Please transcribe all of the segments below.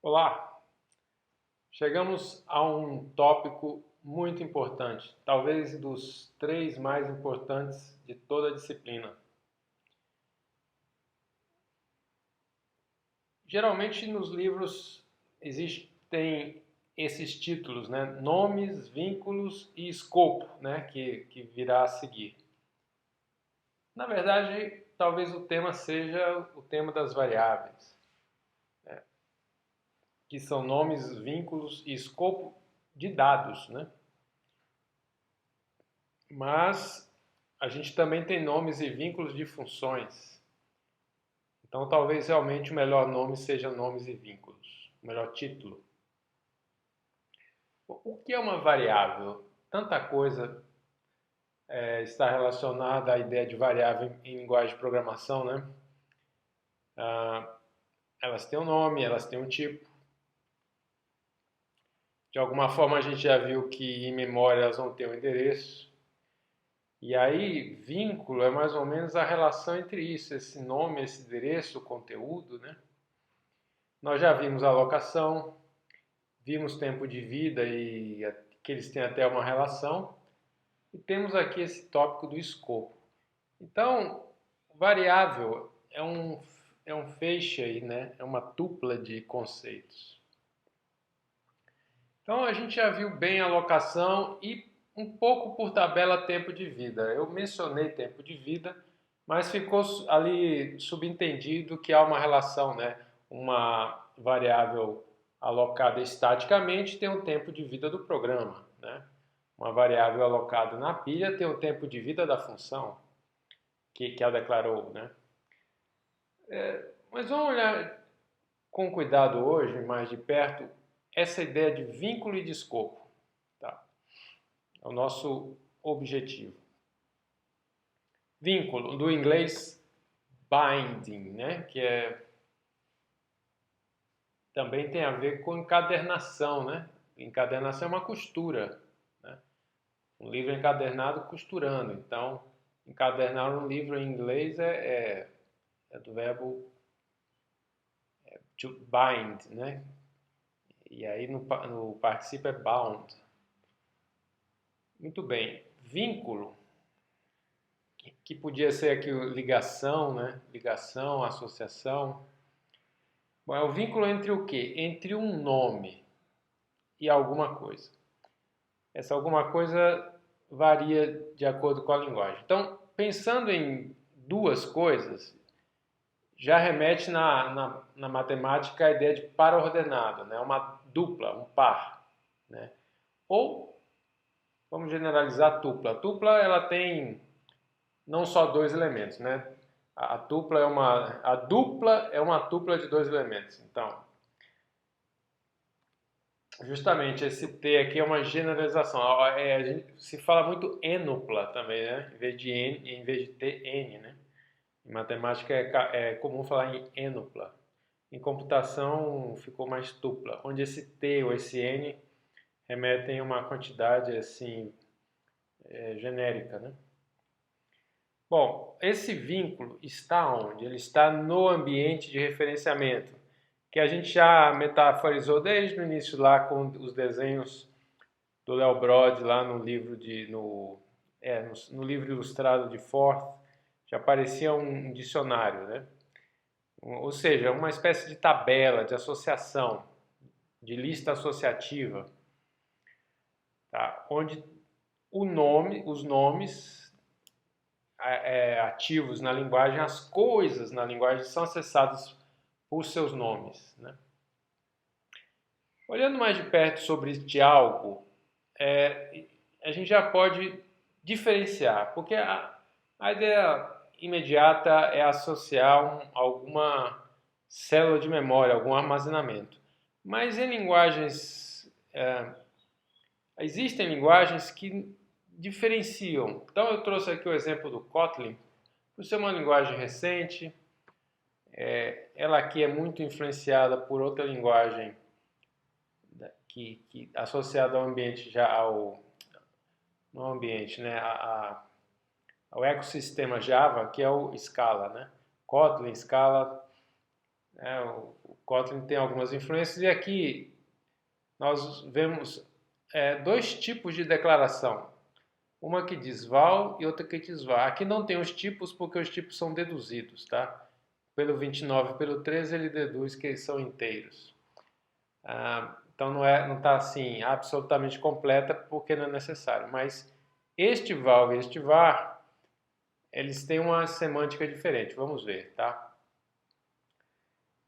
Olá! Chegamos a um tópico muito importante, talvez dos três mais importantes de toda a disciplina. Geralmente nos livros existem esses títulos, né? Nomes, vínculos e escopo, né? que virá a seguir. Na verdade, talvez o tema seja o tema das variáveis, que são nomes, vínculos e escopo de dados, né? Mas a gente também tem nomes e vínculos de funções. Então, talvez realmente o melhor nome seja nomes e vínculos, o melhor título. O que é uma variável? Tanta coisa está relacionada à ideia de variável em linguagem de programação, né? Ah, elas têm um nome, elas têm um tipo. De alguma forma, a gente já viu que em memória elas vão ter um endereço. E aí, vínculo é mais ou menos a relação entre isso, esse nome, esse endereço, o conteúdo, né? Nós já vimos a alocação, vimos tempo de vida e que eles têm até uma relação, e temos aqui esse tópico do escopo. Então, variável é um feixe aí, né? É uma tupla de conceitos. Então, a gente já viu bem a alocação e um pouco por tabela tempo de vida. Eu mencionei tempo de vida, mas ficou ali subentendido que há uma relação, né? Uma variável alocada estaticamente tem o tempo de vida do programa, né? Uma variável alocada na pilha tem o tempo de vida da função que ela declarou, né? Mas vamos olhar com cuidado hoje, mais de perto, essa ideia de vínculo e de escopo, tá? É o nosso objetivo. Vínculo, do inglês binding, né? Também tem a ver com encadernação, né? Encadernação é uma costura, né? Um livro encadernado costurando. Então, encadernar um livro em inglês é do verbo to bind, né? E aí no particípio é bound. Muito bem. Vínculo, que podia ser aqui ligação, né? Ligação, associação. Bom, é o vínculo entre o quê? Entre um nome e alguma coisa. Essa alguma coisa varia de acordo com a linguagem. Então, pensando em duas coisas, já remete na matemática a ideia de par ordenado, né? Uma dupla, um par, né? Ou, vamos generalizar a tupla. A tupla ela tem não só dois elementos, né? A dupla é uma tupla de dois elementos. Então, justamente esse T aqui é uma generalização. A gente se fala muito enupla também, né? Em vez de T, N, né? Em matemática é comum falar em enupla. Em computação ficou mais tupla, onde esse T ou esse N remetem a uma quantidade assim genérica, né? Bom, esse vínculo está onde? Ele está no ambiente de referenciamento, que a gente já metaforizou desde o início lá com os desenhos do Léo Brod lá no livro no livro ilustrado de Forth, já aparecia um dicionário, né? Ou seja, uma espécie de tabela de associação, de lista associativa, tá? Onde os nomes ativos na linguagem, as coisas na linguagem são acessadas por seus nomes, né? Olhando mais de perto sobre este algo, a gente já pode diferenciar, porque a ideia imediata é associar alguma célula de memória, algum armazenamento. Mas em linguagens, existem linguagens que diferenciam. Então eu trouxe aqui o exemplo do Kotlin, por ser uma linguagem recente, ela aqui é muito influenciada por outra linguagem que associada ao ambiente já no ambiente, né, ao ecossistema Java, que é o Scala, né? Kotlin, Scala, né, o Kotlin tem algumas influências e aqui nós vemos dois tipos de declaração. Uma que diz val e outra que diz var. Aqui não tem os tipos porque os tipos são deduzidos, tá? Pelo 29 e pelo 13 ele deduz que eles são inteiros. Então não está assim absolutamente completa porque não é necessário. Mas este val e este var, eles têm uma semântica diferente. Vamos ver, tá?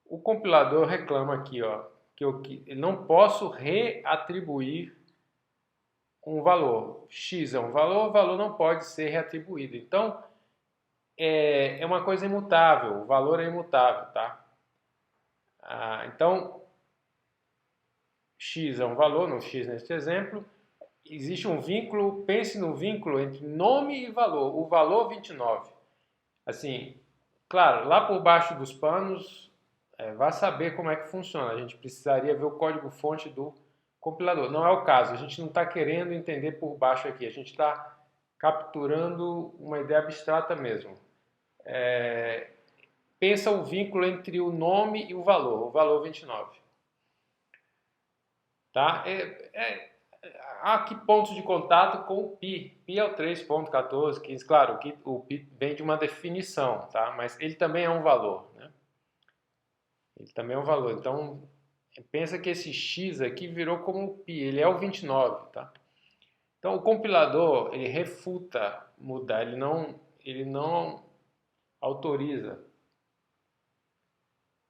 O compilador reclama aqui, ó, que eu não posso reatribuir um valor. X é um valor, o valor não pode ser reatribuído. Então, é uma coisa imutável, o valor é imutável, tá? Então, X é um valor, no X neste exemplo, existe um vínculo, pense no vínculo entre nome e valor, o valor 29. Assim, claro, lá por baixo dos panos, vá saber como é que funciona, a gente precisaria ver o código-fonte do compilador. Não é o caso, a gente não está querendo entender por baixo aqui, a gente está capturando uma ideia abstrata mesmo. Pensa o vínculo entre o nome e o valor 29. Tá? Há aqui pontos de contato com o pi. Pi é o 3.1415. Claro, o pi vem de uma definição, tá? Mas ele também é um valor, né? Ele também é um valor. Então, pensa que esse x aqui virou como pi. Ele é o 29, tá? Então, o compilador, ele refuta mudar. Ele não autoriza.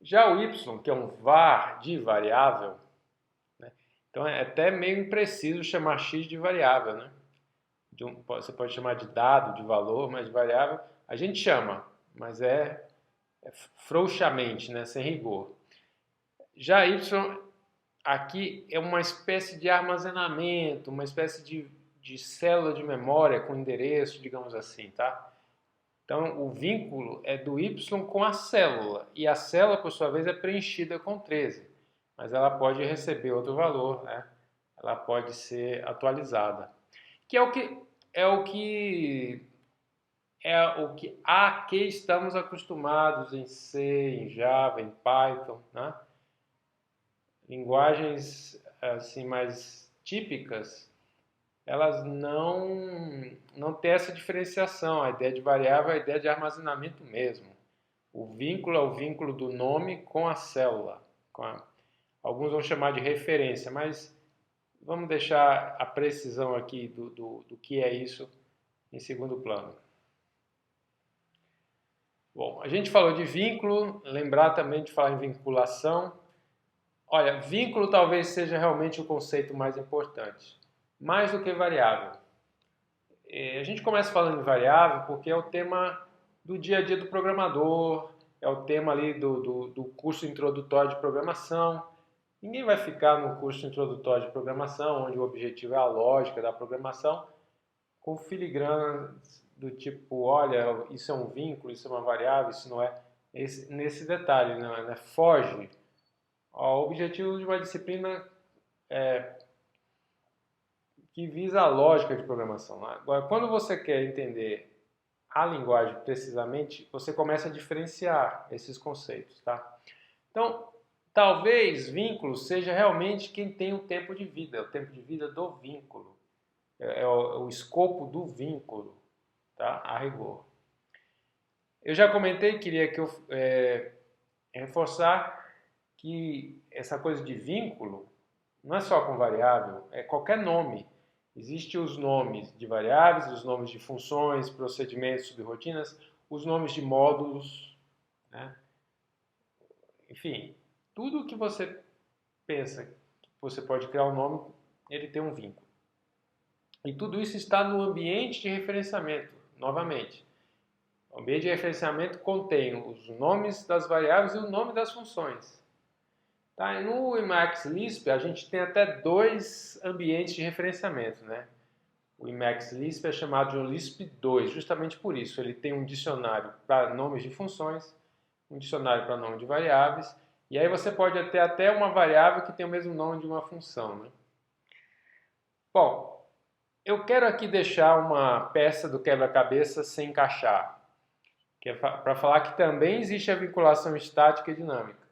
Já o y, que é um var de variável, então é até meio impreciso chamar x de variável, né? Você pode chamar de dado, de valor, mas de variável a gente chama, mas frouxamente, né? Sem rigor. Já y aqui é uma espécie de armazenamento, uma espécie de célula de memória com endereço, digamos assim, tá? Então o vínculo é do y com a célula, e a célula, por sua vez, é preenchida com 13. Mas ela pode receber outro valor, né? Ela pode ser atualizada. Que é o que a que estamos acostumados em C, em Java, em Python, né? Linguagens assim mais típicas, elas não têm essa diferenciação. A ideia de variável é a ideia de armazenamento mesmo. O vínculo é o vínculo do nome com a célula, alguns vão chamar de referência, mas vamos deixar a precisão aqui do que é isso em segundo plano. Bom, a gente falou de vínculo, lembrar também de falar em vinculação. Olha, vínculo talvez seja realmente o conceito mais importante, mais do que variável. A gente começa falando em variável porque é o tema do dia a dia do programador, é o tema ali do curso introdutório de programação. Ninguém vai ficar no curso introdutório de programação, onde o objetivo é a lógica da programação, com filigranas do tipo, olha, isso é um vínculo, isso é uma variável, isso não é. Nesse detalhe, né? Foge. O objetivo de uma disciplina que visa a lógica de programação. Agora, quando você quer entender a linguagem precisamente, você começa a diferenciar esses conceitos, tá? Então, talvez vínculo seja realmente quem tem o tempo de vida, o tempo de vida do vínculo. É o escopo do vínculo, tá? A rigor. Eu já comentei, queria que eu reforçar que essa coisa de vínculo não é só com variável, é qualquer nome. Existem os nomes de variáveis, os nomes de funções, procedimentos, subrrotinas, os nomes de módulos, né? Enfim, tudo que você pensa que você pode criar um nome, ele tem um vínculo. E tudo isso está no ambiente de referenciamento, novamente. O ambiente de referenciamento contém os nomes das variáveis e o nome das funções. Tá? E no Emacs Lisp, a gente tem até dois ambientes de referenciamento, né? O Emacs Lisp é chamado de um Lisp 2, justamente por isso. Ele tem um dicionário para nomes de funções, um dicionário para nome de variáveis, e aí você pode ter até uma variável que tem o mesmo nome de uma função, né? Bom, eu quero aqui deixar uma peça do quebra-cabeça sem encaixar, que é para falar que também existe a vinculação estática e dinâmica.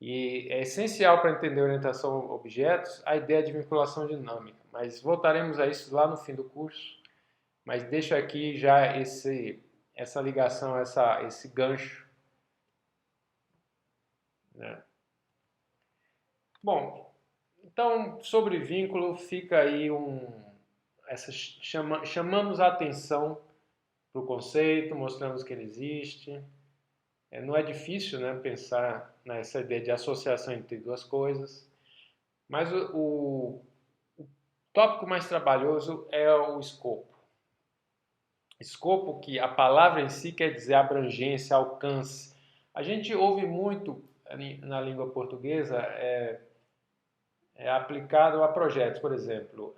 E é essencial para entender orientação a objetos a ideia de vinculação dinâmica, mas voltaremos a isso lá no fim do curso. Mas deixo aqui já essa ligação, esse gancho, né? Bom, então sobre vínculo fica aí chamamos a atenção para o conceito, mostramos que ele existe. Não é difícil, né, pensar nessa ideia de associação entre duas coisas, mas o tópico mais trabalhoso é o escopo. Escopo, que a palavra em si quer dizer abrangência, alcance. A gente ouve muito na língua portuguesa aplicado a projetos, por exemplo,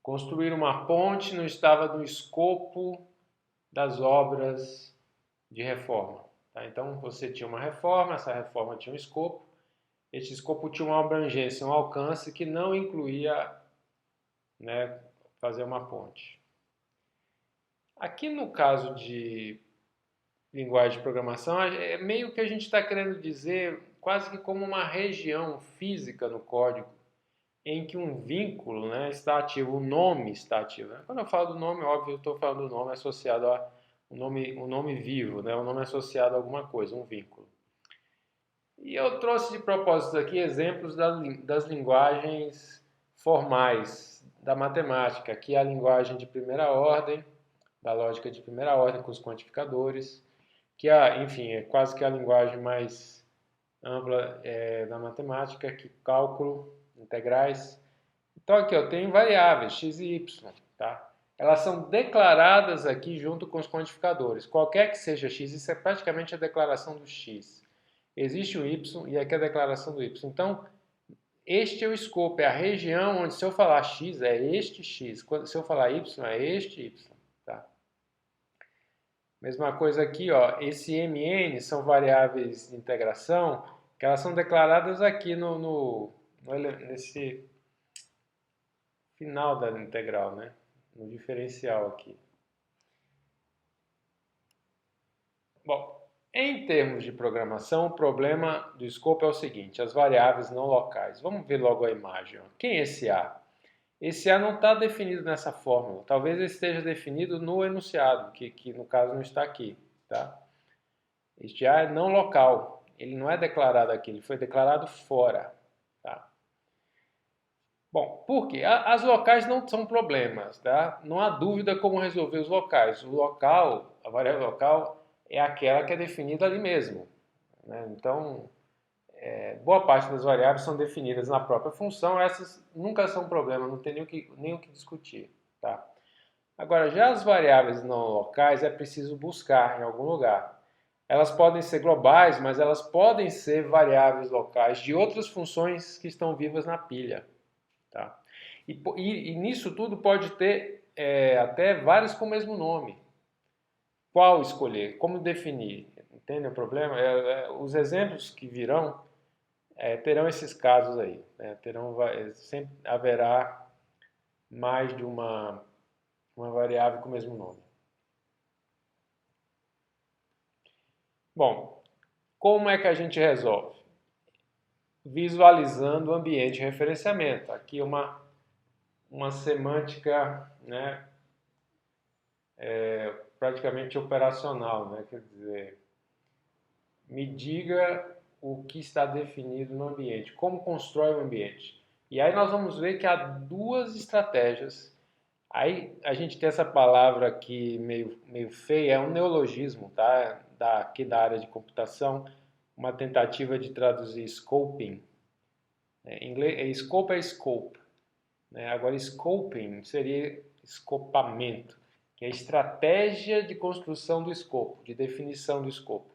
construir uma ponte não estava no escopo das obras de reforma. Tá? Então você tinha uma reforma, essa reforma tinha um escopo, esse escopo tinha uma abrangência, um alcance que não incluía, né, fazer uma ponte. Aqui no caso de linguagem de programação, é meio que a gente está querendo dizer quase que como uma região física no código em que um vínculo, né, está ativo, o nome está ativo. Quando eu falo do nome, óbvio, eu estou falando do nome associado a um nome vivo, né, um nome associado a alguma coisa, um vínculo. E eu trouxe de propósito aqui exemplos das linguagens formais da matemática, que é a linguagem de primeira ordem, da lógica de primeira ordem com os quantificadores, que é, enfim, é quase que a linguagem mais ampla da matemática, que cálculo, integrais. Então aqui eu tenho variáveis x e y, tá? Elas são declaradas aqui junto com os quantificadores. Qualquer que seja x, isso é praticamente a declaração do x. Existe o y e aqui é a declaração do y. Então, este é o escopo, é a região onde se eu falar x é este x, se eu falar y é este y, tá? Mesma coisa aqui, ó, esse mn são variáveis de integração que elas são declaradas aqui nesse final da integral, né? No diferencial aqui. Bom, em termos de programação, o problema do escopo é o seguinte, as variáveis não locais. Vamos ver logo a imagem. Ó. Quem é esse A? Esse A não está definido nessa fórmula. Talvez ele esteja definido no enunciado, que no caso não está aqui. Tá? Este A é não local. Ele não é declarado aqui, ele foi declarado fora. Tá? Bom, por quê? As locais não são problemas, tá? Não há dúvida como resolver os locais. O local, a variável local, é aquela que é definida ali mesmo. Né? Então, boa parte das variáveis são definidas na própria função, essas nunca são problema, não tem nem o que discutir. Tá? Agora, já as variáveis não locais é preciso buscar em algum lugar. Elas podem ser globais, mas elas podem ser variáveis locais de outras funções que estão vivas na pilha. Tá? E nisso tudo pode ter até vários com o mesmo nome. Qual escolher? Como definir? Entende o problema? Os exemplos que virão terão esses casos aí. Né? Sempre haverá mais de uma variável com o mesmo nome. Bom, como é que a gente resolve? Visualizando o ambiente de referenciamento. Aqui uma semântica, né, praticamente operacional, né? Quer dizer, me diga o que está definido no ambiente, como constrói o ambiente. E aí nós vamos ver que há duas estratégias. Aí a gente tem essa palavra aqui meio feia, é um neologismo, tá? Aqui da área de computação, uma tentativa de traduzir scoping. Em inglês, scope é scope. Né? Agora, scoping seria escopamento, que é a estratégia de construção do escopo, de definição do escopo.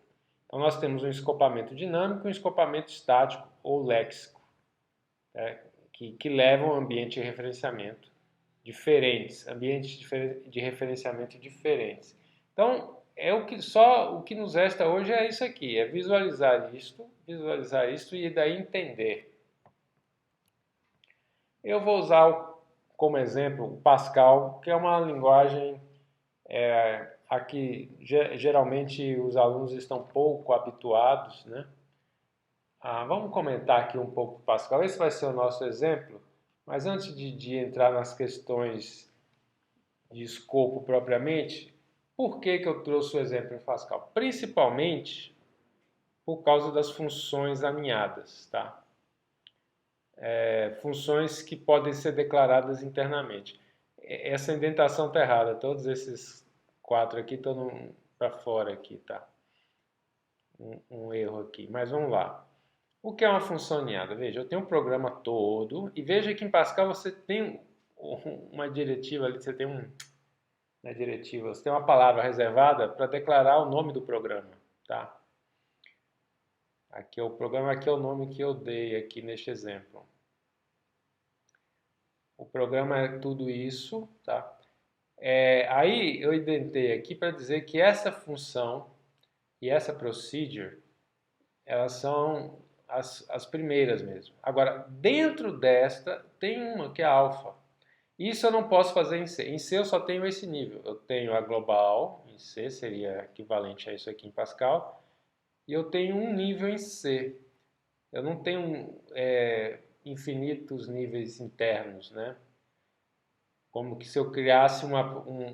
Então, nós temos um escopamento dinâmico e um escopamento estático ou léxico, né? que levam a um ambiente de referenciamento diferentes, ambientes de referenciamento diferentes. Então, só o que nos resta hoje é isso aqui, é visualizar isto e daí entender. Eu vou usar como exemplo o Pascal, que é uma linguagem aqui geralmente os alunos estão pouco habituados, né? Vamos comentar aqui um pouco do Pascal. Esse vai ser o nosso exemplo, mas antes de entrar nas questões de escopo propriamente, por que eu trouxe o exemplo em Pascal? Principalmente por causa das funções aninhadas, tá? Funções que podem ser declaradas internamente. Essa indentação está errada, todos esses 4 aqui estão para fora aqui, tá? Um erro aqui, mas vamos lá. O que é uma função aninhada? Veja, eu tenho um programa todo e veja que em Pascal você tem uma diretiva ali, você tem na diretiva, você tem uma palavra reservada para declarar o nome do programa, tá? Aqui é o programa, aqui é o nome que eu dei aqui neste exemplo. O programa é tudo isso, tá? Aí eu indentei aqui para dizer que essa função e essa procedure, elas são as primeiras mesmo. Agora, dentro desta, tem uma que é alfa. Isso eu não posso fazer em C. Em C eu só tenho esse nível. Eu tenho a global, em C seria equivalente a isso aqui em Pascal, e eu tenho um nível em C. Eu não tenho infinitos níveis internos, né? Como que se eu criasse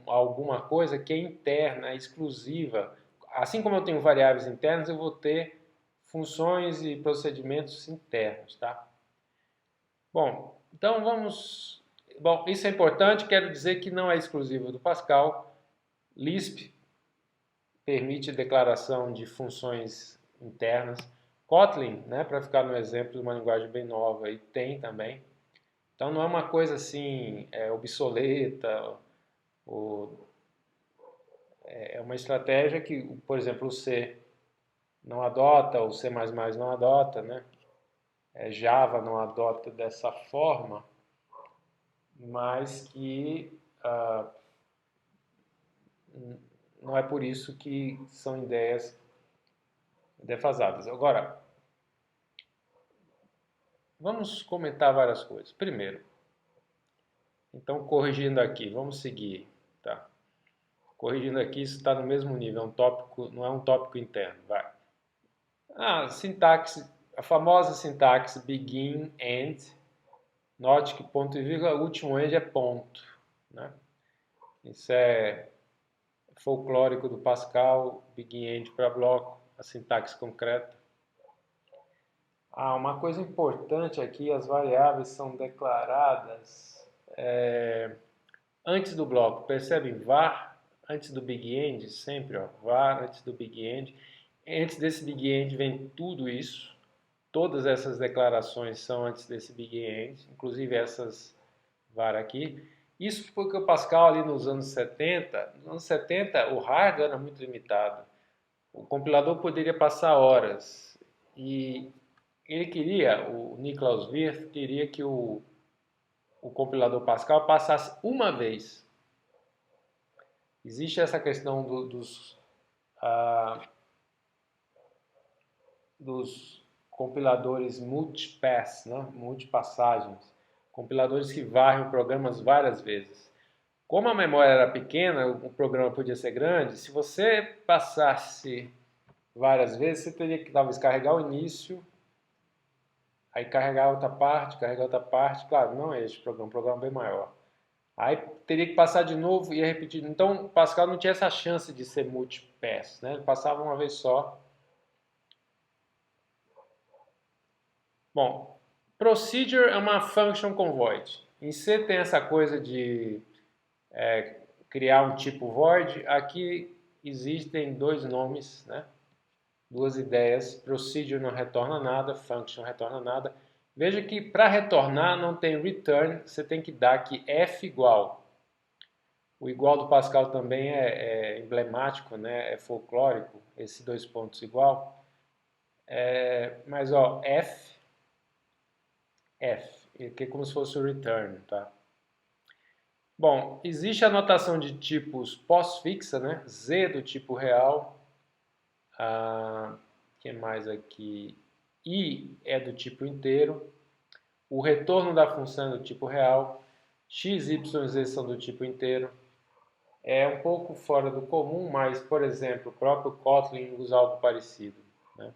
alguma coisa que é interna, exclusiva. Assim como eu tenho variáveis internas, eu vou ter funções e procedimentos internos, tá? Bom, então vamos... Bom, isso é importante, quero dizer que não é exclusivo do Pascal. Lisp permite declaração de funções internas. Kotlin, né, para ficar no exemplo de uma linguagem bem nova, e tem também. Então não é uma coisa assim obsoleta, ou, é uma estratégia que, por exemplo, o C não adota, o C++ não adota, né? Java não adota dessa forma, mas que não é por isso que são ideias defasadas. Agora, vamos comentar várias coisas. Primeiro, então corrigindo aqui, vamos seguir, tá? Corrigindo aqui, isso está no mesmo nível, é um tópico, não é um tópico interno, vai. Sintaxe, a famosa sintaxe begin, end, note que ponto e vírgula, o último end é ponto, né? Isso é folclórico do Pascal, begin, end para bloco, a sintaxe concreta. Uma coisa importante aqui, as variáveis são declaradas antes do bloco. Percebem? Var antes do big end, sempre, ó, var antes do big end. Antes desse big end vem tudo isso. Todas essas declarações são antes desse big end, inclusive essas var aqui. Isso porque o Pascal ali nos anos 70, o hardware era muito limitado. O compilador poderia passar horas e ele queria, o Niklaus Wirth queria que o compilador Pascal passasse uma vez. Existe essa questão dos compiladores multipass, né? Multipassagens, compiladores que varrem programas várias vezes. Como a memória era pequena, o programa podia ser grande, se você passasse várias vezes, você teria que talvez carregar o início, aí carregar outra parte, claro, não é este programa, um programa bem maior. Aí teria que passar de novo e ia repetir. Então, o Pascal não tinha essa chance de ser multipass, né? Ele passava uma vez só. Bom, procedure é uma function com void. Em C tem essa coisa de criar um tipo void. Aqui existem dois nomes, né? Duas ideias. Procedure não retorna nada, function retorna nada. Veja que para retornar não tem return, você tem que dar aqui f igual. O igual do Pascal também é emblemático, né? É folclórico, esses dois pontos igual. Mas ó, f, que é como se fosse o return, tá? Bom, existe a notação de tipos pós-fixa, né? Z do tipo real. Que mais aqui? I é do tipo inteiro. O retorno da função é do tipo real. X, Y, Z são do tipo inteiro. é um pouco fora do comum, mas, por exemplo, o próprio Kotlin usa algo parecido, né?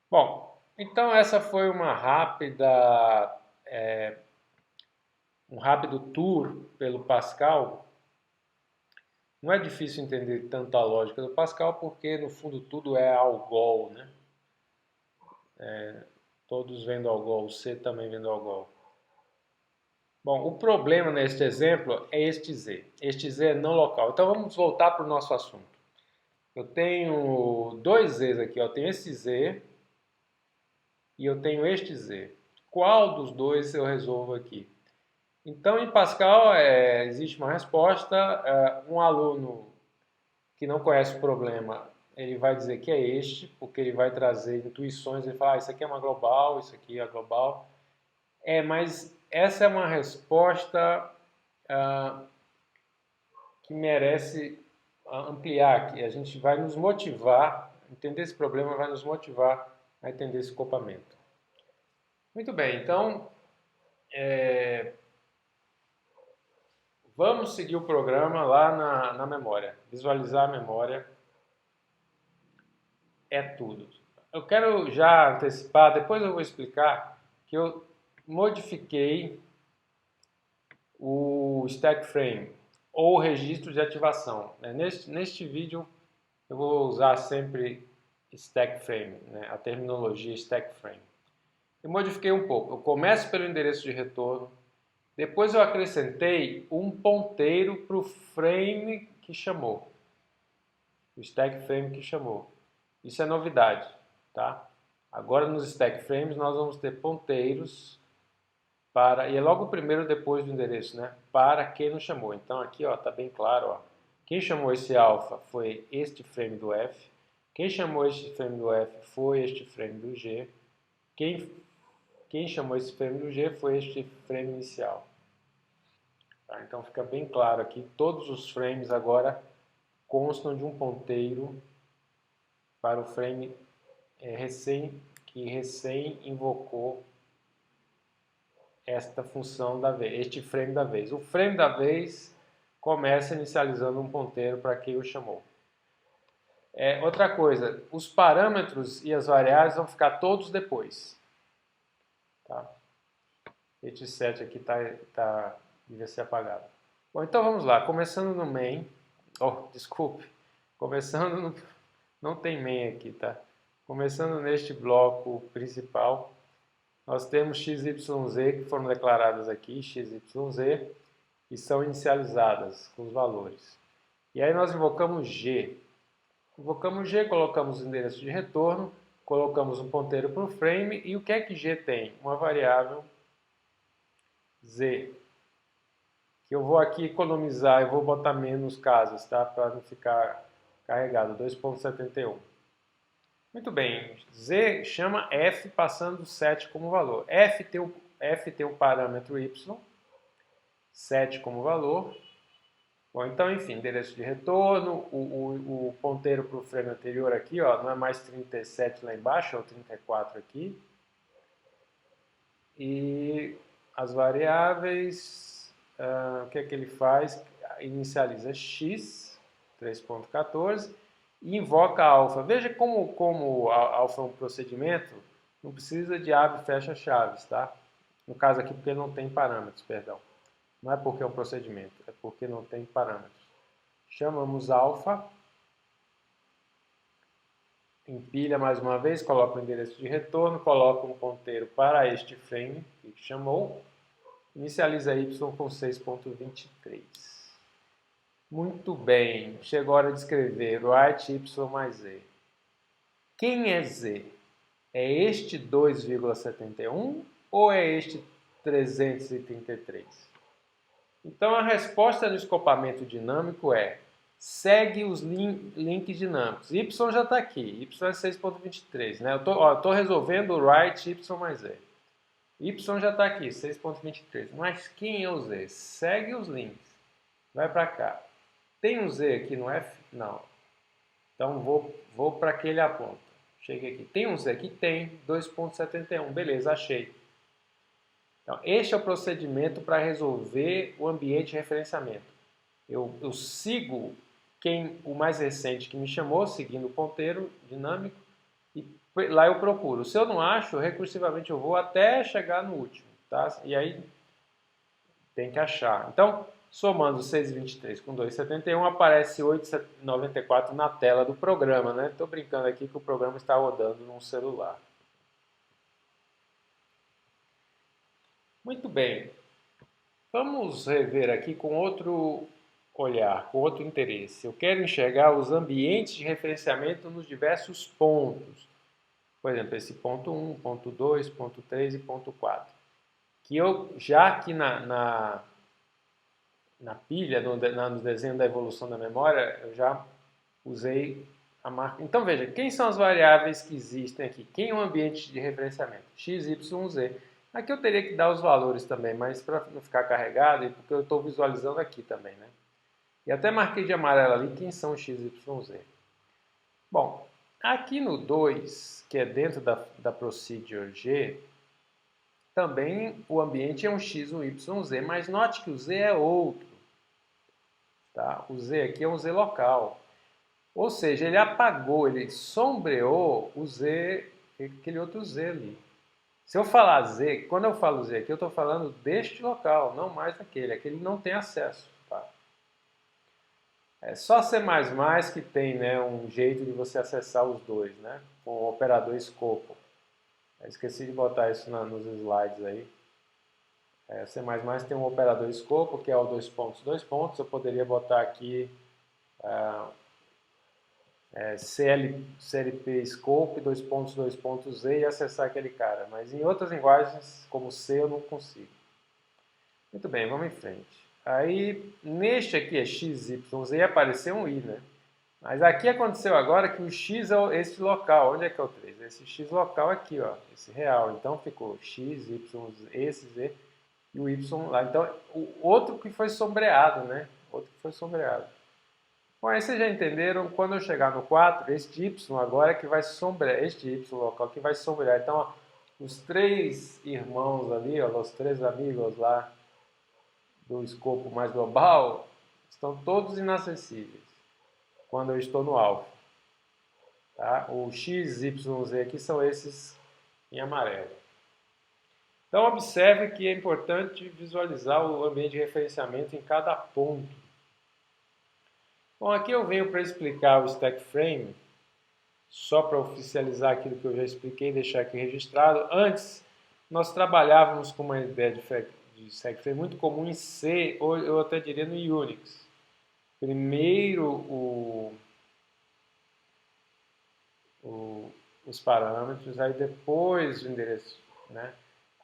Bom, então essa foi um rápido tour pelo Pascal. Não é difícil entender tanto a lógica do Pascal, porque no fundo tudo é algol, né? Todos vêm do algol, C também vem do algol. Bom, o problema neste exemplo é este Z. Este Z é não local. Então vamos voltar para o nosso assunto. Eu tenho dois Zs aqui, ó. Eu tenho esse Z e eu tenho este Z. Qual dos dois eu resolvo aqui? Então, em Pascal, existe uma resposta. Um aluno que não conhece o problema, ele vai dizer que é este, porque ele vai trazer intuições. Ele fala, isso aqui é uma global, isso aqui é global. Mas essa é uma resposta que merece ampliar, que a gente vai nos motivar, entender esse problema vai nos motivar a entender esse acoplamento. Muito bem, então vamos seguir o programa lá na memória. Visualizar a memória é tudo. Eu quero já antecipar, depois eu vou explicar que eu modifiquei o stack frame ou registro de ativação. Neste vídeo eu vou usar sempre stack frame, né? A terminologia stack frame. Eu modifiquei um pouco. Eu começo pelo endereço de retorno, depois eu acrescentei um ponteiro para o frame que chamou, o stack frame que chamou. Isso é novidade, tá? Agora nos stack frames nós vamos ter ponteiros para, e é logo o primeiro depois do endereço, né? Para quem não chamou. Então aqui, ó, tá bem claro, ó. Quem chamou esse alfa foi este frame do F. Quem chamou este frame do F foi este frame do G. Quem chamou esse frame do G foi este frame inicial. Tá? Então fica bem claro aqui, todos os frames agora constam de um ponteiro para o frame que recém invocou esta função da vez, este frame da vez. O frame da vez começa inicializando um ponteiro para quem o chamou. Outra coisa, os parâmetros e as variáveis vão ficar todos depois. Tá? Este set aqui devia ser apagado. Bom, então vamos lá. Começando no main. Oh, desculpe. Começando no... Não tem main aqui, tá? Começando neste bloco principal, nós temos x, y, z que foram declaradas aqui, x, y, z, e são inicializadas com os valores. E aí nós invocamos g. Invocamos g, colocamos o endereço de retorno, colocamos um ponteiro para o frame, e o que é que g tem? Uma variável z, que eu vou aqui economizar, eu vou botar menos casas, tá? Para não ficar carregado, 2.71. Muito bem, z chama f passando 7 como valor. F tem o parâmetro y, 7 como valor. Bom, então, enfim, endereço de retorno, o ponteiro para o frame anterior aqui, ó, não é mais 37 lá embaixo, é o 34 aqui. E as variáveis, o que é que ele faz? Inicializa x, 3.14, e invoca alfa. Veja como alfa é um procedimento, não precisa de abre e fecha chaves, tá? No caso aqui, porque não tem parâmetros, perdão. Não é porque é um procedimento, é porque não tem parâmetros. Chamamos alfa, empilha mais uma vez, coloca o endereço de retorno, coloca um ponteiro para este frame que chamou, inicializa y com 6.23. Muito bem, chegou a hora de escrever write y mais z. Quem é z? É este 2,71 ou é este 333? Então, a resposta no escopamento dinâmico segue os links dinâmicos. Y já está aqui, y é 6.23. Né? Eu estou resolvendo o write y mais z. Y já está aqui, 6.23. Mas quem é o z? Segue os links. Vai para cá. Tem um z aqui no F? Não. Então, vou para aquele aponta. Cheguei aqui. Tem um z aqui? Tem. 2.71. Beleza, achei. Então, este é o procedimento para resolver o ambiente de referenciamento. eu sigo o mais recente que me chamou, seguindo o ponteiro dinâmico, e lá eu procuro. Se eu não acho, recursivamente eu vou até chegar no último, tá? E aí tem que achar. Então, somando 6,23 com 2,71, aparece 8,94 na tela do programa, né? Estou brincando aqui que o programa está rodando num celular. Muito bem. Vamos rever aqui com outro olhar, com outro interesse. Eu quero enxergar os ambientes de referenciamento nos diversos pontos. Por exemplo, esse ponto 1, ponto 2, ponto 3 e ponto 4. Que eu, já aqui na pilha, no desenho da evolução da memória, eu já usei a marca. Então veja, quem são as variáveis que existem aqui? Quem é o ambiente de referenciamento? X, Y, Z. Aqui eu teria que dar os valores também, mas para não ficar carregado, e porque eu estou visualizando aqui também, né? E até marquei de amarelo ali quem são X, Y, Z. Bom, aqui no 2, que é dentro da procedure G, também o ambiente é um X, um Y, um Z, mas note que o Z é outro. Tá? O Z aqui é um Z local. Ou seja, ele apagou, ele sombreou o Z, aquele outro Z ali. Se eu falar Z, quando eu falo Z aqui, eu estou falando deste local, não mais daquele. Aquele não tem acesso. Tá? É só C++ que tem, né, um jeito de você acessar os dois, né, com o operador escopo. Eu esqueci de botar isso nos slides aí. C++ tem um operador escopo, que é o dois pontos, dois pontos. Eu poderia botar aqui CLP scope, dois pontos Z e acessar aquele cara. Mas em outras linguagens, como C, eu não consigo. Muito bem, vamos em frente. Aí, neste aqui é x, y, z, apareceu um i, né? Mas aqui aconteceu agora que o x é esse local. Onde é que é o 3? Esse x local aqui, ó, esse real. Então ficou x, y, esse z e o y lá. Então, o outro que foi sombreado, né? Outro que foi sombreado. Bom, aí vocês já entenderam, quando eu chegar no 4, este y agora é que vai sombrear, este y local que vai sombrear. Então, ó, os três irmãos ali, ó, os três amigos lá do escopo mais global, estão todos inacessíveis quando eu estou no alfa. Tá? O x, y, z aqui são esses em amarelo. Então, observe que é importante visualizar o ambiente de referenciamento em cada ponto. Bom, aqui eu venho para explicar o stack frame, só para oficializar aquilo que eu já expliquei e deixar aqui registrado. Antes, nós trabalhávamos com uma ideia de stack frame muito comum em C, ou eu até diria no Unix. Primeiro os parâmetros, aí depois o endereço, né?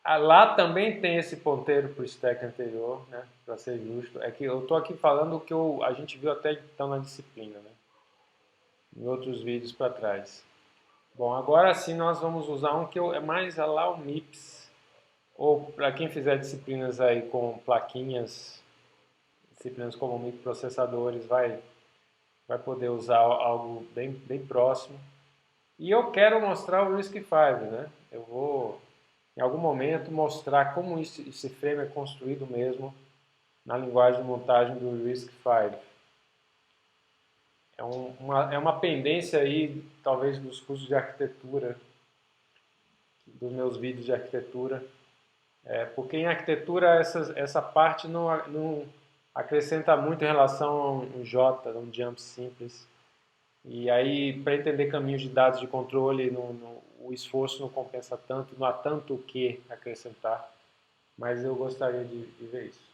Lá também tem esse ponteiro para o stack anterior, né? Para ser justo. É que eu estou aqui falando o que a gente viu até então na disciplina, né? Em outros vídeos para trás. Bom, agora sim nós vamos usar um que é mais lá o MIPS. Ou para quem fizer disciplinas aí com plaquinhas, disciplinas como microprocessadores, vai poder usar algo bem próximo. E eu quero mostrar o RISC-V, né? Eu vou, em algum momento, mostrar como esse frame é construído mesmo na linguagem de montagem do RISC-V. É uma pendência aí, talvez, dos cursos de arquitetura, dos meus vídeos de arquitetura. Porque em arquitetura essa parte não acrescenta muito em relação a um J, um jump simples. E aí, para entender caminhos de dados de controle, o esforço não compensa tanto, não há tanto o que acrescentar, mas eu gostaria de ver isso.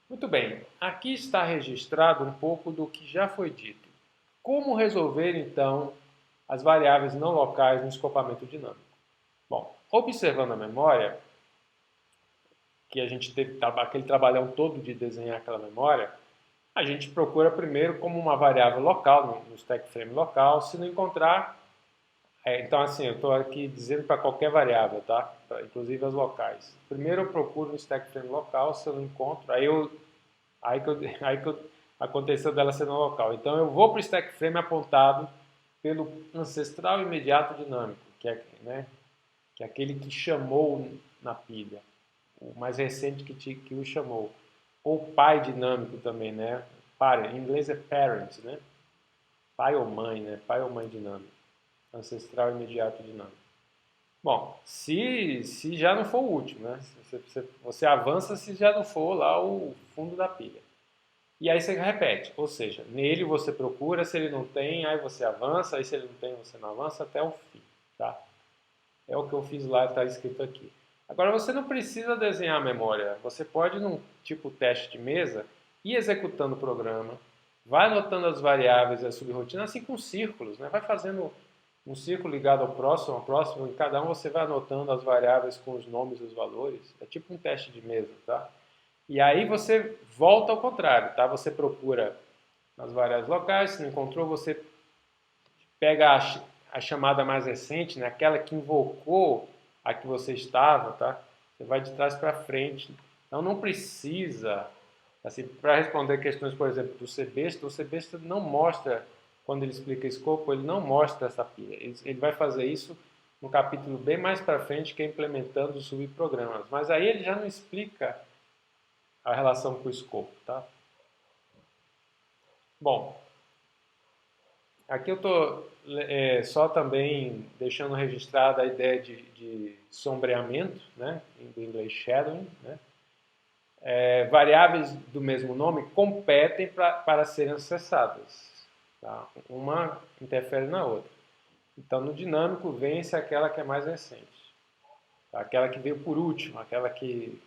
Muito bem, aqui está registrado um pouco do que já foi dito. Como resolver, então, as variáveis não locais no escopamento dinâmico? Bom, observando a memória, que a gente teve aquele trabalhão todo de desenhar aquela memória, a gente procura primeiro como uma variável local, no stack frame local. Se não encontrar, então assim, eu estou aqui dizendo para qualquer variável, tá? Inclusive as locais. Primeiro eu procuro no stack frame local, se eu não encontro, aí que aconteceu dela ser no local. Então eu vou para o stack frame apontado pelo ancestral imediato dinâmico, né, que é aquele que chamou na pilha, o mais recente que o chamou. Ou pai dinâmico também, né? parent, em inglês é parent, né? Pai ou mãe, né? Pai ou mãe dinâmico. Ancestral imediato dinâmico. Bom, se já não for o último, né? Você avança se já não for lá o fundo da pilha. E aí você repete, ou seja, nele você procura, se ele não tem, aí você avança, aí se ele não tem, você não avança até o fim, tá? É o que eu fiz lá, está escrito aqui. Agora você não precisa desenhar a memória, você pode, num tipo teste de mesa, ir executando o programa, vai anotando as variáveis e a subrotina, assim com círculos, né? Vai fazendo um círculo ligado ao próximo, em cada um você vai anotando as variáveis com os nomes e os valores. É tipo um teste de mesa, tá? E aí você volta ao contrário, tá? Você procura nas variáveis locais, se não encontrou, você pega a chamada mais recente, né? Aquela que invocou a que você estava, tá? Você vai de trás para frente. Então não precisa, assim, para responder questões, por exemplo, do CBEST, o CBEST não mostra, quando ele explica escopo, ele não mostra essa pilha. Ele vai fazer isso no capítulo bem mais para frente, que é implementando os subprogramas. Mas aí ele já não explica a relação com o escopo, tá? Bom, aqui eu estou só também deixando registrada a ideia de sombreamento, né, do inglês shadowing. Né? Variáveis do mesmo nome competem para serem acessadas. Tá? Uma interfere na outra. Então, no dinâmico, vence aquela que é mais recente. Tá? Aquela que veio por último, aquela que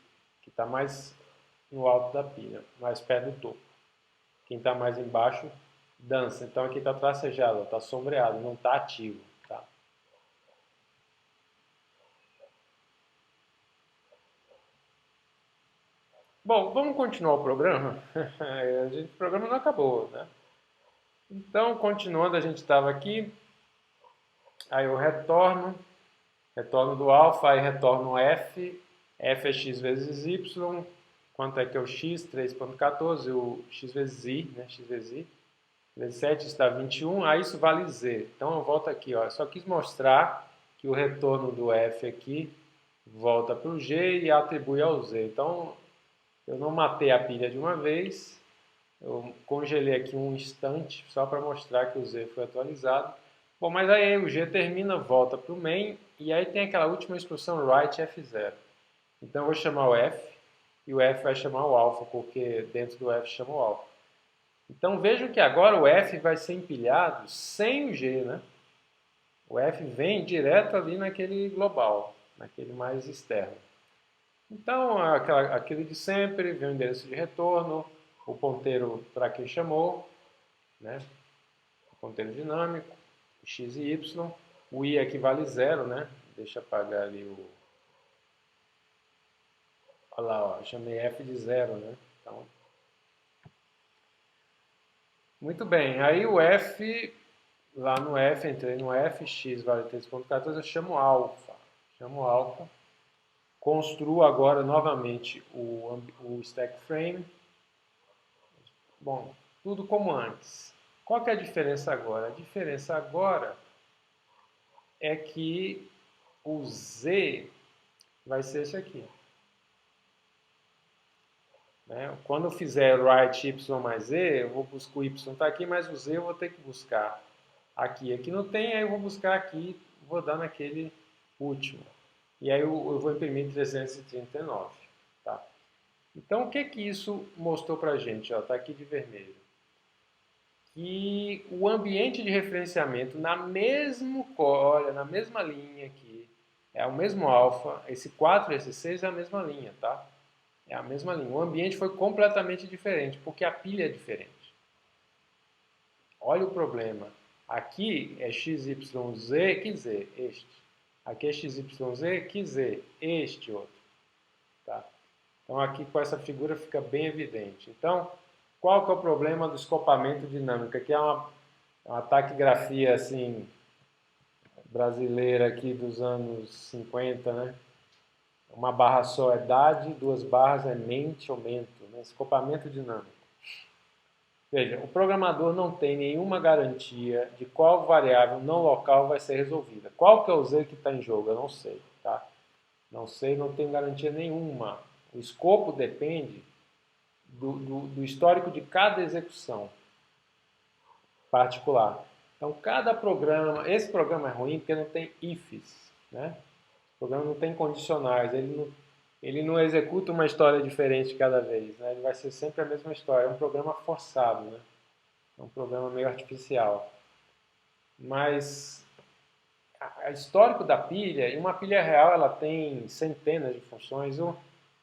está mais no alto da pilha, mais perto do topo. Quem está mais embaixo dança. Então aqui está tracejado, está sombreado, não está ativo. Tá? Bom, vamos continuar o programa? O programa não acabou, né? Então, continuando, a gente estava aqui, aí eu retorno do alfa, aí retorno f, f é x vezes y, quanto é que é o x? 3,14, o x vezes i, né? X vezes i. Vezes 7 está 21, aí isso vale z. Então eu volto aqui, ó. Eu só quis mostrar que o retorno do f aqui volta para o g e atribui ao z. Então eu não matei a pilha de uma vez, eu congelei aqui um instante só para mostrar que o z foi atualizado. Bom, mas aí o g termina, volta para o main e aí tem aquela última instrução write f0. Então eu vou chamar o f e o f vai chamar o alpha, porque dentro do f chama o alpha. Então vejam que agora o F vai ser empilhado sem o G, né? O F vem direto ali naquele global, naquele mais externo. Então, aquilo de sempre, vem o endereço de retorno, o ponteiro para quem chamou, né? O ponteiro dinâmico, x e y. O i equivale a zero, né? Deixa eu apagar ali o... Olha lá, ó, chamei f de zero, né? Então, muito bem, aí o f, lá no f, entrei no f, x vale 3,14, eu chamo alfa. Chamo alfa. Construo agora novamente o stack frame. Bom, tudo como antes. Qual que é a diferença agora? A diferença agora é que o z vai ser esse aqui. Né? Quando eu fizer write y mais z, eu vou buscar o y está aqui, mas o z eu vou ter que buscar aqui. Aqui não tem, aí eu vou buscar aqui, vou dar naquele último. E aí eu vou imprimir 339. Tá? Então o que que isso mostrou para a gente? Está aqui de vermelho. Que o ambiente de referenciamento olha, na mesma linha aqui, é o mesmo alfa, esse 4 e esse 6 é a mesma linha, tá? É a mesma linha. O ambiente foi completamente diferente, porque a pilha é diferente. Olha o problema. Aqui é XYZ, que Z, este. Aqui é XYZ, que Z, este outro. Tá? Então aqui com essa figura fica bem evidente. Então, qual que é o problema do escopamento dinâmico? Aqui é uma taquigrafia assim, brasileira aqui dos anos 50, né? Uma barra só é idade, duas barras é mente ou mento, né? Escopamento dinâmico. Veja, o programador não tem nenhuma garantia de qual variável não local vai ser resolvida. Qual que é o Z que está em jogo? Eu não sei, tá? Não sei, não tenho garantia nenhuma. O escopo depende do histórico de cada execução particular. Então, cada programa, esse programa é ruim porque não tem ifs, né? O programa não tem condicionais, ele não executa uma história diferente cada vez, né? Ele vai ser sempre a mesma história. É um programa forçado, né? É um programa meio artificial. Mas a histórico da pilha, e uma pilha real ela tem centenas de funções, o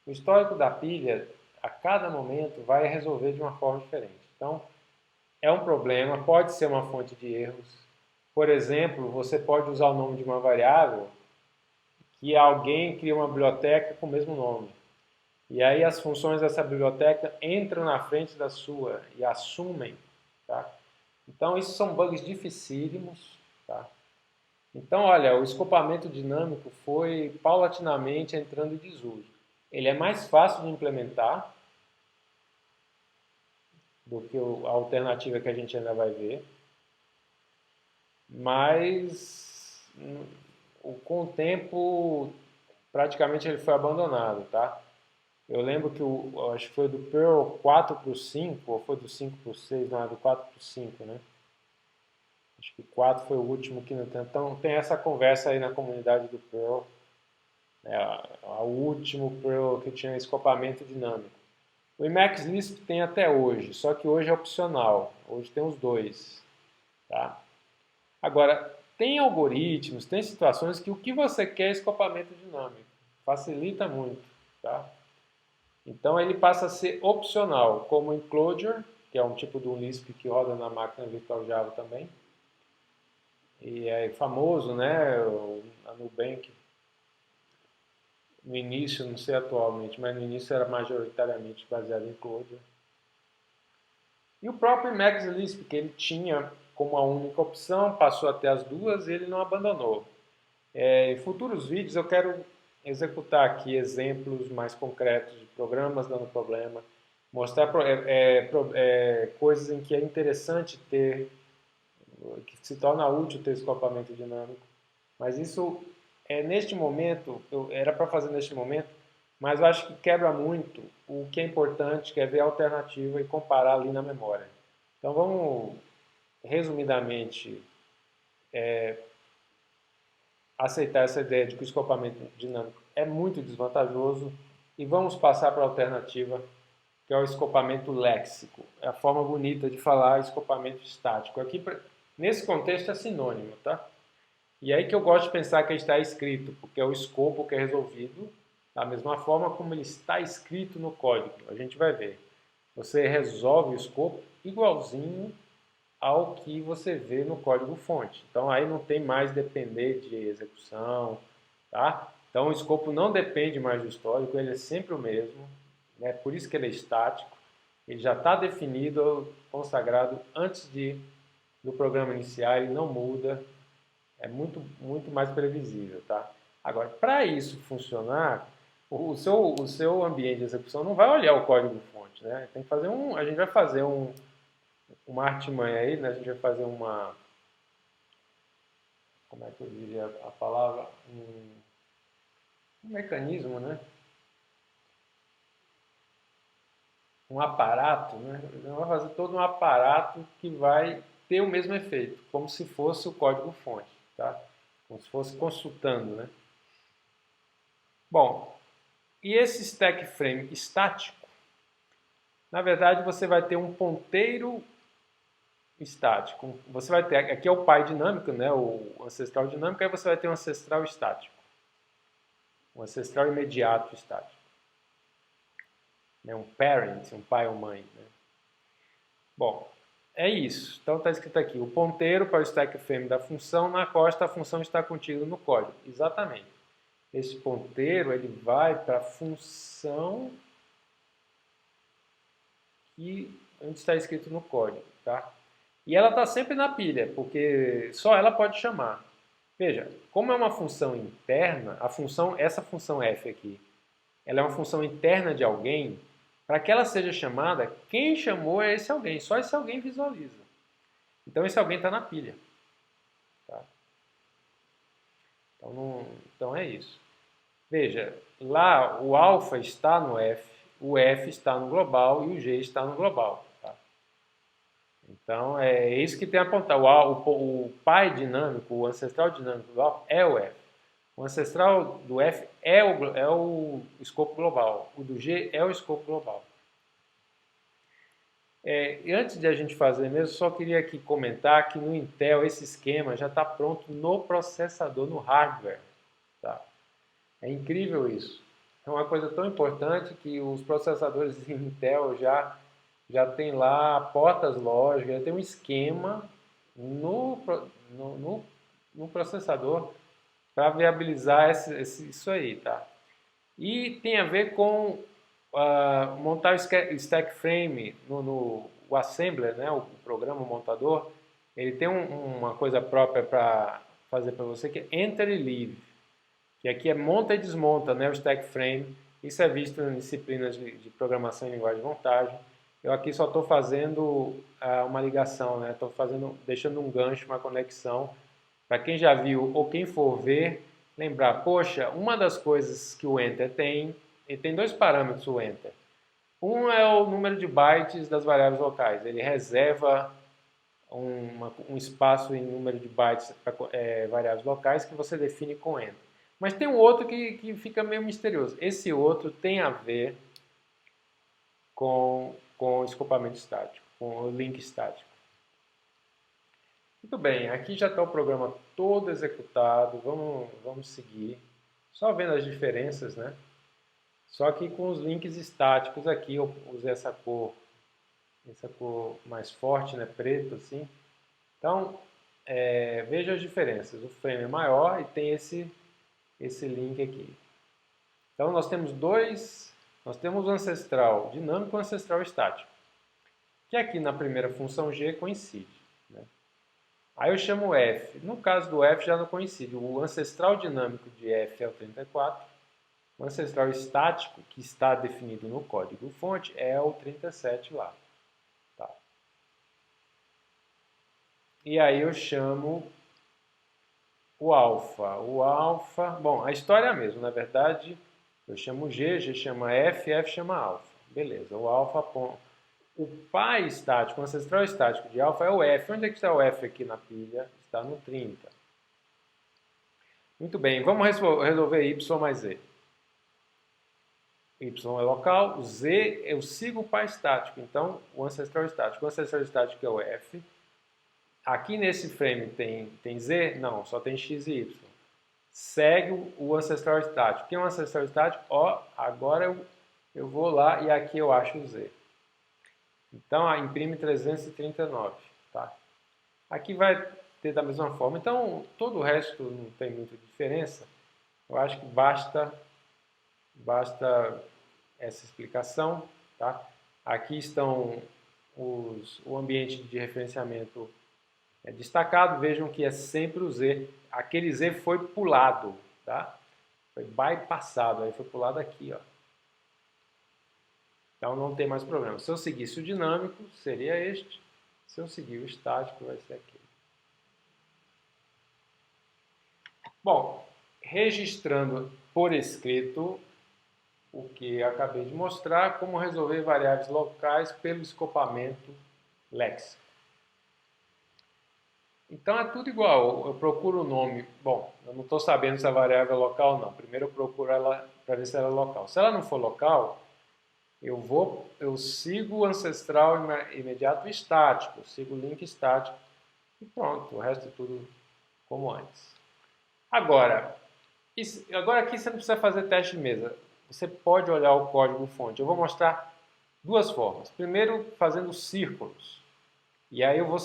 histórico da pilha, a cada momento, vai resolver de uma forma diferente. Então, é um problema, pode ser uma fonte de erros. Por exemplo, você pode usar o nome de uma variável que alguém cria uma biblioteca com o mesmo nome. E aí as funções dessa biblioteca entram na frente da sua e assumem. Tá? Então, isso são bugs dificílimos. Tá? Então, olha, o escopamento dinâmico foi paulatinamente entrando em desuso. Ele é mais fácil de implementar do que a alternativa que a gente ainda vai ver, mas com o tempo praticamente ele foi abandonado, tá? Eu lembro que acho que foi do Perl 4 para o 5, ou foi do 5 para o 6, não, é do 4 para o 5, né? Acho que o 4 foi o último que não tem. Então tem essa conversa aí na comunidade do Perl, né? O último Perl que tinha escopamento dinâmico. O Emacs Lisp tem até hoje, só que hoje é opcional. Hoje tem os dois, tá? Agora, tem algoritmos, tem situações que o que você quer é escopamento dinâmico. Facilita muito, tá? Então ele passa a ser opcional, como o Inclojure, que é um tipo de um Lisp que roda na máquina virtual Java também. E é famoso, né? A Nubank, no início, não sei atualmente, mas no início era majoritariamente baseado em Inclojure. E o próprio Emacs Lisp, que ele tinha como a única opção, passou até as duas e ele não abandonou. Em futuros vídeos eu quero executar aqui exemplos mais concretos de programas dando problema, mostrar coisas em que é interessante ter, que se torna útil ter escopamento dinâmico. Mas isso neste momento, era para fazer neste momento, mas eu acho que quebra muito o que é importante, que é ver a alternativa e comparar ali na memória. Então vamos, resumidamente, aceitar essa ideia de que o escopamento dinâmico é muito desvantajoso e vamos passar para a alternativa, que é o escopamento léxico. É a forma bonita de falar escopamento estático. Aqui, nesse contexto, é sinônimo, tá? E é aí que eu gosto de pensar que está escrito, porque é o escopo que é resolvido da mesma forma como ele está escrito no código. A gente vai ver. Você resolve o escopo igualzinho ao que você vê no código-fonte. Então aí não tem mais depender de execução, tá? Então o escopo não depende mais do histórico, ele é sempre o mesmo, né? Por isso que ele é estático. Ele já está definido, consagrado antes do programa iniciar, ele não muda, é muito mais previsível, tá? Agora, para isso funcionar, o seu ambiente de execução não vai olhar o código-fonte, né? Tem que fazer a gente vai fazer uma artimanha aí, né? A gente vai fazer como é que eu diria a palavra? Um mecanismo, né? Um aparato, né? Vai fazer todo um aparato que vai ter o mesmo efeito, como se fosse o código-fonte, tá? Como se fosse consultando, né? Bom, e esse stack frame estático, na verdade você vai ter um ponteiro estático. Você vai ter, aqui é o pai dinâmico, né? O ancestral dinâmico, aí você vai ter um ancestral estático. Um ancestral imediato estático. Né? Um parent, um pai ou mãe. Né? Bom, é isso. Então está escrito aqui, o ponteiro para o stack frame da função, na costa a função está contida no código. Exatamente. Esse ponteiro ele vai para a função onde está escrito no código. Tá? E ela está sempre na pilha, porque só ela pode chamar. Veja, como é uma função interna, essa função f aqui, ela é uma função interna de alguém, para que ela seja chamada, quem chamou é esse alguém, só esse alguém visualiza. Então esse alguém está na pilha. Tá? Então é isso. Veja, lá o alfa está no F, o F está no global e o G está no global. Tá? Então, é isso que tem a apontar. O pai dinâmico, o ancestral dinâmico global é o F. O ancestral do F é o escopo global. O do G é o escopo global. E antes de a gente fazer mesmo, só queria aqui comentar que no Intel esse esquema já está pronto no processador, no hardware. Tá? É incrível isso. É uma coisa tão importante que os processadores Intel já tem lá portas lógicas, já tem um esquema no processador para viabilizar isso aí, tá? E tem a ver com montar o stack frame o assembler, né, o programa, o montador, ele tem uma coisa própria para fazer para você que é enter e leave, que aqui é monta e desmonta, né, o stack frame. Isso é visto em disciplinas de programação em linguagem de montagem. Eu aqui só estou fazendo uma ligação, né, estou deixando um gancho, uma conexão para quem já viu ou quem for ver, lembrar, poxa, uma das coisas que o enter tem, ele tem dois parâmetros o enter. Um é o número de bytes das variáveis locais. Ele reserva um espaço em número de bytes para variáveis locais que você define com enter. Mas tem um outro que fica meio misterioso. Esse outro tem a ver com o escopamento estático, com o link estático. Muito bem, aqui já está o programa todo executado, vamos seguir. Só vendo as diferenças, né? Só que com os links estáticos aqui, eu usei essa cor mais forte, né? Preto assim. Então, veja as diferenças. O frame é maior e tem esse link aqui. Então, nós temos o ancestral dinâmico e o ancestral estático, que aqui na primeira função G coincide. Né? Aí eu chamo F. No caso do F já não coincide. O ancestral dinâmico de F é o 34. O ancestral estático, que está definido no código-fonte, é o 37 lá. Tá. E aí eu chamo o alfa. O alfa, bom, a história é a mesma. Na verdade, eu chamo G, G chama F, F chama alfa. Beleza, o alfa... O pai estático, o ancestral estático de alfa é o F. Onde é que está o F aqui na pilha? Está no 30. Muito bem, vamos resolver Y mais Z. Y é local, o Z eu sigo o pai estático, então o ancestral estático. O ancestral estático é o F. Aqui nesse frame tem Z? Não, só tem X e Y. Segue o ancestral estático. Quem é o ancestral estático? Ó, agora eu vou lá e aqui eu acho o Z. Então, imprime 339, tá? Aqui vai ter da mesma forma. Então, todo o resto não tem muita diferença. Eu acho que basta essa explicação, tá? Aqui estão o ambiente de referenciamento destacado. Vejam que é sempre o Z. Aquele Z foi pulado, tá? Foi bypassado, aí foi pulado aqui, ó. Então não tem mais problema. Se eu seguisse o dinâmico, seria este. Se eu seguir o estático, vai ser aquele. Bom, registrando por escrito o que acabei de mostrar, como resolver variáveis locais pelo escopamento léxico. Então é tudo igual. Eu procuro o nome. Bom, eu não estou sabendo se a variável é local ou não. Primeiro eu procuro ela para ver se ela é local. Se ela não for local, eu sigo o ancestral imediato estático, sigo o link estático e pronto, o resto é tudo como antes. Agora aqui você não precisa fazer teste de mesa, você pode olhar o código-fonte. Eu vou mostrar duas formas. Primeiro, fazendo círculos. E aí eu vou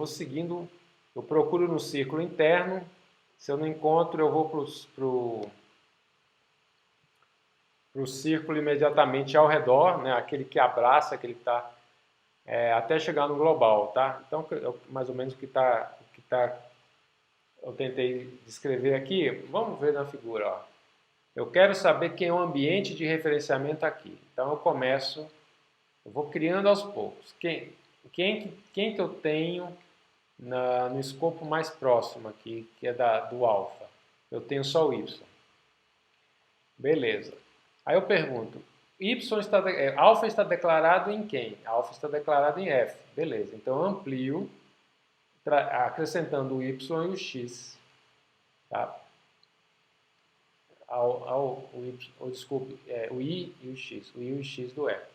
seguindo, eu procuro no círculo interno, se eu não encontro, eu vou para o círculo imediatamente ao redor, né? Aquele que abraça, aquele que está até chegar no global, tá? Então, mais ou menos o que eu tentei descrever aqui. Vamos ver na figura, ó. Eu quero saber quem é o ambiente de referenciamento aqui. Então, eu vou criando aos poucos. Quem que eu tenho no escopo mais próximo aqui, que é do alfa? Eu tenho só o Y. Beleza. Aí eu pergunto, alfa está declarado em quem? Alfa está declarado em f. Beleza, então eu amplio, acrescentando o y e o x, tá? Desculpe, o i e o x, o i e o x do f.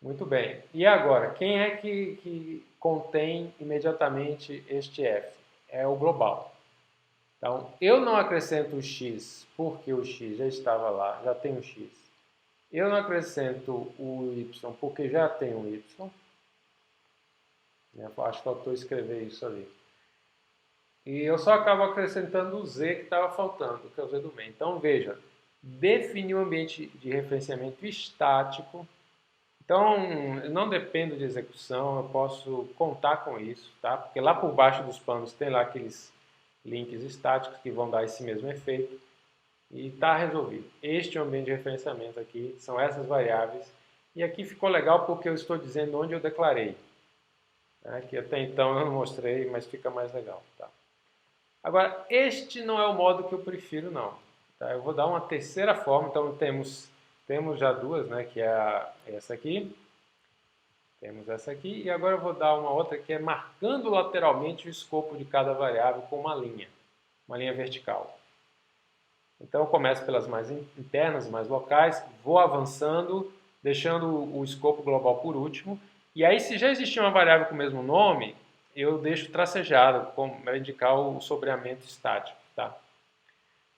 Muito bem. E agora, quem é que contém imediatamente este f? É o global. Então, eu não acrescento o x porque o x já estava lá, já tem o x. Eu não acrescento o y porque já tem o y. Acho que faltou escrever isso ali. E eu só acabo acrescentando o z que estava faltando, que é o z do meio. Então, veja, definir um ambiente de referenciamento estático. Então, eu não dependo de execução, eu posso contar com isso, tá? Porque lá por baixo dos panos tem lá aqueles links estáticos que vão dar esse mesmo efeito. E está resolvido. Este é o ambiente de referenciamento aqui, são essas variáveis. E aqui ficou legal porque eu estou dizendo onde eu declarei. Né? Que até então eu não mostrei, mas fica mais legal. Tá? Agora, este não é o modo que eu prefiro, não. Tá? Eu vou dar uma terceira forma. Então, temos já duas, né? Que é essa aqui. Temos essa aqui. E agora eu vou dar uma outra que é marcando lateralmente o escopo de cada variável com uma linha vertical. Então eu começo pelas mais internas, mais locais, vou avançando, deixando o escopo global por último. E aí, se já existir uma variável com o mesmo nome, eu deixo tracejado para indicar o sobreamento estático. Tá?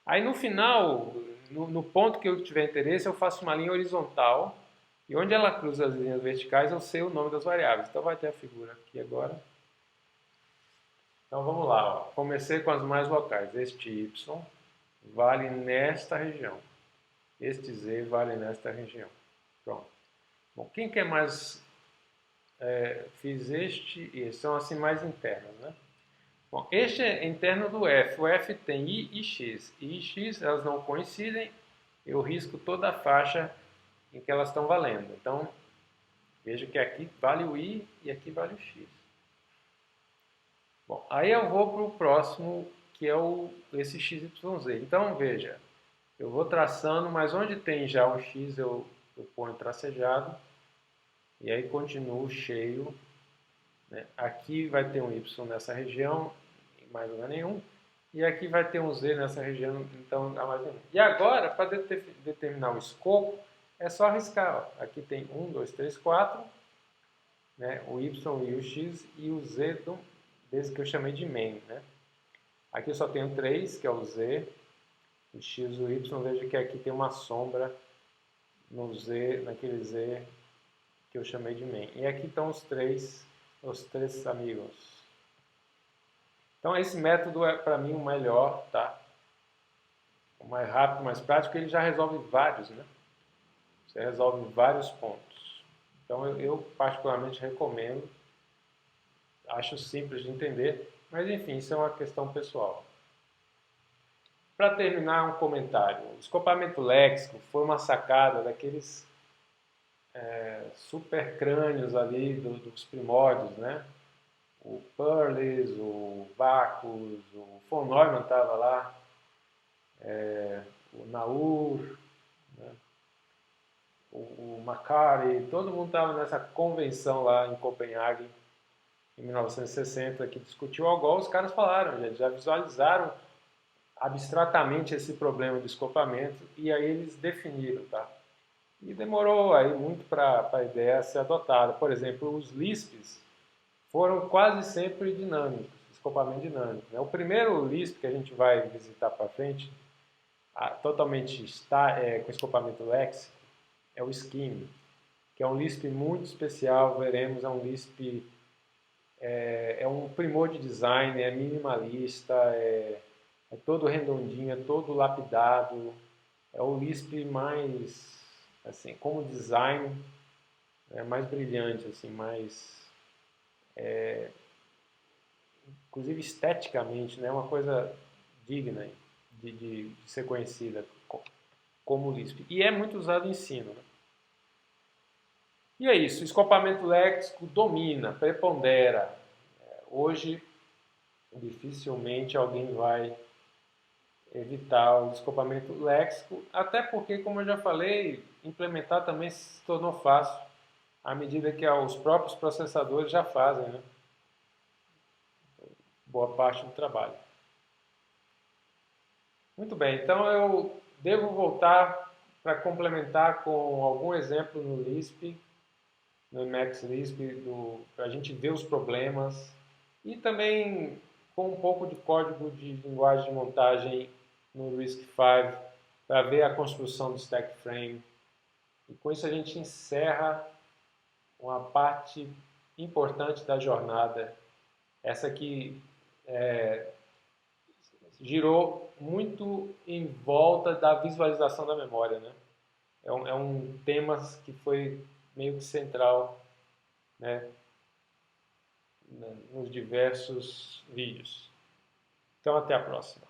Aí no final, no ponto que eu tiver interesse, eu faço uma linha horizontal. E onde ela cruza as linhas verticais, eu sei o nome das variáveis. Então vai ter a figura aqui agora. Então vamos lá. Ó. Comecei com as mais locais. Este y vale nesta região. Este z vale nesta região. Pronto. Bom, quem quer mais... fiz este e esse. São assim mais internos, né? Bom, este é interno do f. O f tem i e x. I e x, elas não coincidem. Eu risco toda a faixa em que elas estão valendo. Então, veja que aqui vale o i e aqui vale o x. Bom, aí eu vou para o próximo, que é esse xyz. Então, veja, eu vou traçando, mas onde tem já o x eu ponho tracejado. E aí continuo cheio. Né? Aqui vai ter um y nessa região, em mais lugar nenhum. E aqui vai ter um z nessa região, então não dá mais nenhum. E agora, para determinar o escopo, é só arriscar. Ó. Aqui tem 1, 2, 3, 4. Né? O y e o x e o z desse que eu chamei de main. Né? Aqui eu só tenho 3, que é o z. O x e o y, veja que aqui tem uma sombra no z, naquele z que eu chamei de main. E aqui estão os três amigos. Então esse método é para mim o melhor, tá? O mais rápido, mais prático, ele já resolve vários, né? Você resolve vários pontos. Então eu particularmente recomendo. Acho simples de entender, mas enfim, isso é uma questão pessoal. Para terminar, um comentário. O escopamento léxico foi uma sacada daqueles super crânios ali dos primórdios, né? O Perles, o Bacchus, o von Neumann estava lá, o Naur, né? o Macari, todo mundo estava nessa convenção lá em Copenhague, em 1960, que discutiu o Algol. Os caras falaram, gente, já visualizaram abstratamente esse problema do escopamento e aí eles definiram, tá? E demorou aí muito para a ideia ser adotada. Por exemplo, os Lisps foram quase sempre dinâmicos, escopamento dinâmico. Né? O primeiro Lisp que a gente vai visitar para frente, totalmente com escopamento léxico, é o Scheme, que é um Lisp muito especial, veremos, é um Lisp, é um primor de design, é minimalista, é todo redondinho, é todo lapidado, é o Lisp mais, assim, como design, é mais brilhante, assim, mais... inclusive esteticamente, né, uma coisa digna de ser conhecida como Lisp. E é muito usado em ensino. Né? E é isso, o escopamento léxico domina, prepondera. Hoje, dificilmente alguém vai evitar o desculpamento léxico, até porque, como eu já falei, implementar também se tornou fácil, à medida que os próprios processadores já fazem, né? Boa parte do trabalho. Muito bem, então eu devo voltar para complementar com algum exemplo no Lisp, no Emacs Lisp, para a gente ver os problemas e também com um pouco de código de linguagem de montagem no RISC-V para ver a construção do stack frame. E com isso a gente encerra uma parte importante da jornada, essa que girou muito em volta da visualização da memória, né? É um tema que foi meio que central, né, nos diversos vídeos. Então, até a próxima.